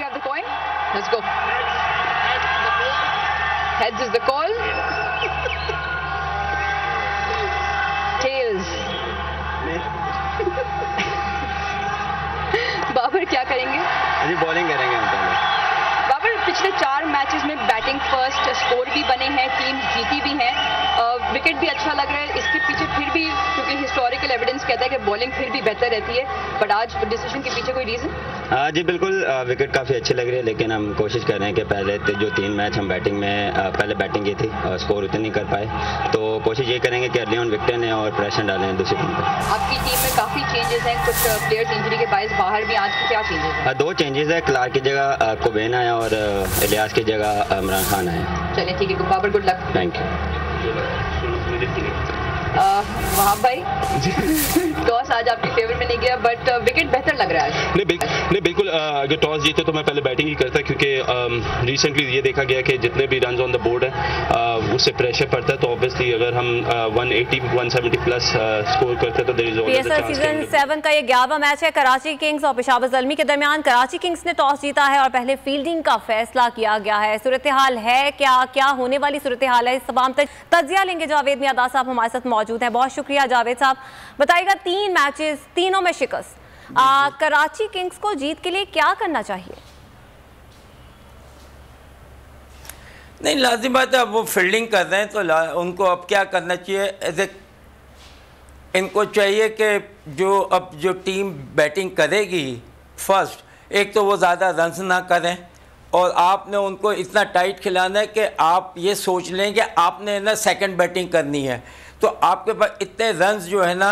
You have the coin? Let's go. Heads is the call. Tails. Babar क्या करेंगे? अभी bowling करेंगे हम पहले। बाबर पिछले 4 मैचेस में बैटिंग फर्स्ट, स्कोर भी बने हैं, टीम जीती भी है, विकेट भी अच्छा लग रहा है। इसके पीछे फिर भी क्योंकि हिस्टोरिकल एविडेंस कहता है कि बॉलिंग फिर भी बेहतर रहती है, बट आज डिसीजन के पीछे कोई रीजन? जी बिल्कुल, विकेट काफ़ी अच्छी लग रही है, लेकिन हम कोशिश कर रहे हैं कि पहले जो 3 मैच हम बैटिंग में पहले बैटिंग की थी और स्कोर उतने नहीं कर पाए, तो कोशिश ये करेंगे कि अर्ली ऑन विकेट लें और प्रेशर डालें दूसरी टीम पर। आपकी टीम में काफ़ी चेंजेस हैं, कुछ प्लेयर्स इंजरी के बायस बाहर भी, आज क्या चेंजेस हैं? 2 चेंजेस है, क्लार्क की जगह कुबैन आया और इलियास की जगह इमरान खान आया। चलिए ठीक है, Babar good luck. Thank you. वहाँ भाई टॉस आज आपकी फेवर में नहीं गया, बट विकेट बेहतर लग रहा है। नहीं बिल्कुल, अगर टॉस जीते तो मैं पहले बैटिंग ही करता, क्योंकि रिसेंटली ये देखा गया कि जितने भी रन ऑन द बोर्ड है उससे प्रेशर पड़ता है, तो ऑब्वियसली अगर हम 180 170 प्लस स्कोर करते हैं तो there is always a chance. Season 7 का ये 11वां मैच है कराची किंग्स और पेशावर ज़ल्मी के दरमियान। कराची किंग्स ने टॉस जीता है और पहले फील्डिंग का फैसला किया गया है। सूरत हाल है क्या होने वाली सूरत हाल है, इस तमाम तज्जिया लेंगे। जावेद मियादाद साहब हमारे साथ मौजूद हैं। बहुत शुक्रिया जावेद साहब। बताइएगा 3 मैचेस, तीनों में शिकस्त, कराची किंग्स को जीत के लिए क्या करना चाहिए? नहीं, लाजिम बात है, अब वो फील्डिंग कर रहे हैं तो उनको अब क्या करना चाहिए, ऐसे इनको चाहिए कि जो टीम बैटिंग करेगी फर्स्ट, एक तो वो ज़्यादा रन्स ना करें और आपने उनको इतना टाइट खिलाना है कि आप ये सोच लें कि आपने ना सेकंड बैटिंग करनी है, तो आपके पास इतने रन्स जो है ना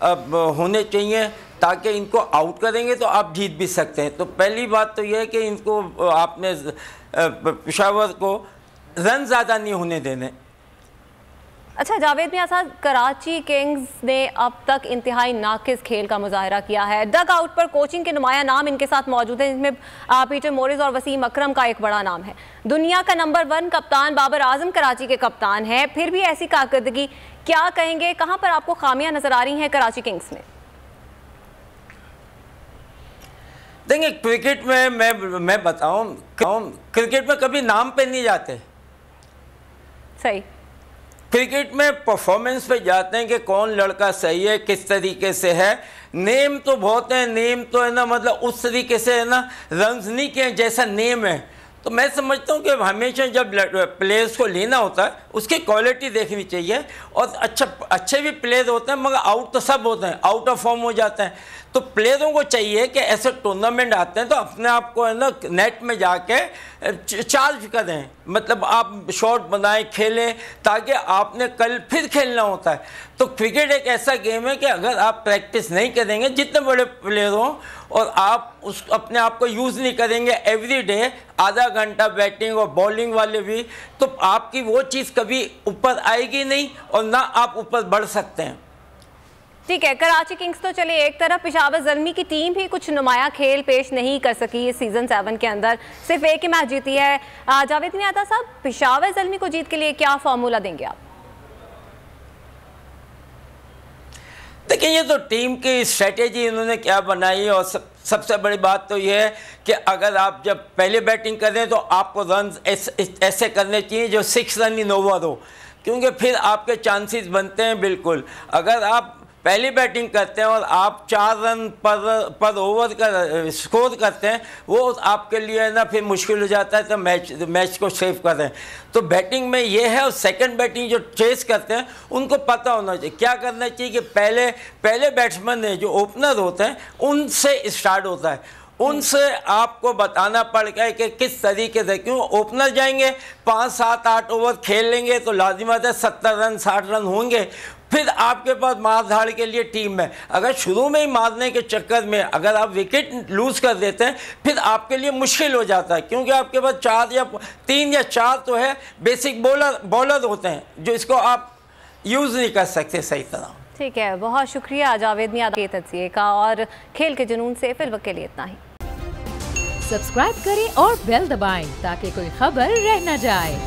अब होने चाहिए ताकि इनको आउट करेंगे तो आप जीत भी सकते हैं। तो पहली बात तो यह है कि इनको आपने पेशावर को रन ज़्यादा नहीं होने देने। अच्छा जावेद मियां साहब, कराची किंग्स ने अब तक इंतहाई नाकिस खेल का मुजाहरा किया है। डग आउट पर कोचिंग के नुमाया नाम इनके साथ मौजूद हैं, जिसमें पीटर मोरिस और वसीम अकरम का एक बड़ा नाम है। दुनिया का नंबर 1 कप्तान बाबर आजम कराची के कप्तान हैं, फिर भी ऐसी कारकर्दगी, क्या कहेंगे, कहाँ पर आपको खामियां नजर आ रही हैं कराची किंग्स में? देखिए, क्रिकेट में मैं बताऊं, क्रिकेट में कभी नाम पे नहीं जाते। सही, क्रिकेट में परफॉर्मेंस पे जाते हैं कि कौन लड़का सही है, किस तरीके से है। नेम तो बहुत है, नेम तो है ना, मतलब उस तरीके से है ना रन्स नहीं किए जैसा नेम है। तो मैं समझता हूँ कि हमेशा जब प्लेयर्स को लेना होता है उसकी क्वालिटी देखनी चाहिए, और अच्छे भी प्लेयर होते हैं मगर आउट तो सब होते हैं, आउट ऑफ फॉर्म हो जाते हैं। तो प्लेयरों को चाहिए कि ऐसे टूर्नामेंट आते हैं तो अपने आप को है ना नेट में जाके चार्ज करें, मतलब आप शॉट बनाएं, खेलें, ताकि आपने कल फिर खेलना होता है। तो क्रिकेट एक ऐसा गेम है कि अगर आप प्रैक्टिस नहीं करेंगे, जितने बड़े प्लेयर हों, और आप अपने आप को यूज़ नहीं करेंगे एवरी डे आधा घंटा बैटिंग और बॉलिंग वाले भी, तो आपकी वो चीज़ कभी ऊपर आएगी नहीं और ना आप ऊपर बढ़ सकते हैं। ठीक है, कराची किंग्स तो चले एक तरफ, पेशावर ज़ल्मी की टीम भी कुछ नुमाया खेल पेश नहीं कर सकी इस सीज़न 7 के अंदर, सिर्फ एक ही मैच जीती है। जावेद मियादाद साहब, पेशावर ज़ल्मी को जीत के लिए क्या फार्मूला देंगे आप? देखिए, ये तो टीम की स्ट्रेटेजी इन्होंने क्या बनाई, और सबसे बड़ी बात तो ये है कि अगर आप जब पहले बैटिंग करें तो आपको रन ऐसे करने चाहिए जो 6 रन इन ओवर हो, क्योंकि फिर आपके चांसेस बनते हैं। बिल्कुल, अगर आप पहली बैटिंग करते हैं और आप 4 रन पर ओवर का स्कोर करते हैं, वो आपके लिए ना फिर मुश्किल हो जाता है, तो मैच को सेव कर रहे हैं। तो बैटिंग में ये है, और सेकंड बैटिंग जो चेस करते हैं उनको पता होना चाहिए क्या करना चाहिए कि पहले बैट्समैन है जो ओपनर होते हैं उनसे स्टार्ट होता है, उनसे आपको बताना पड़ेगा कि किस तरीके से, क्यों ओपनर जाएंगे 5 7 8 ओवर खेल लेंगे तो लाजिमत है 70 रन 60 रन होंगे। फिर आपके पास मार धाड़ के लिए टीम है, अगर शुरू में ही मारने के चक्कर में अगर आप विकेट लूज़ कर देते हैं फिर आपके लिए मुश्किल हो जाता है, क्योंकि आपके पास 3 या 4 तो है बेसिक बॉलर होते हैं जो इसको आप यूज़ नहीं कर सकते सही तरह। ठीक है, बहुत शुक्रिया जावेद मियादाद के तज्जिए का, और खेल के जुनून से फिल वक्त के लिए इतना ही। सब्सक्राइब करें और बेल दबाएं ताकि कोई खबर रह न जाए।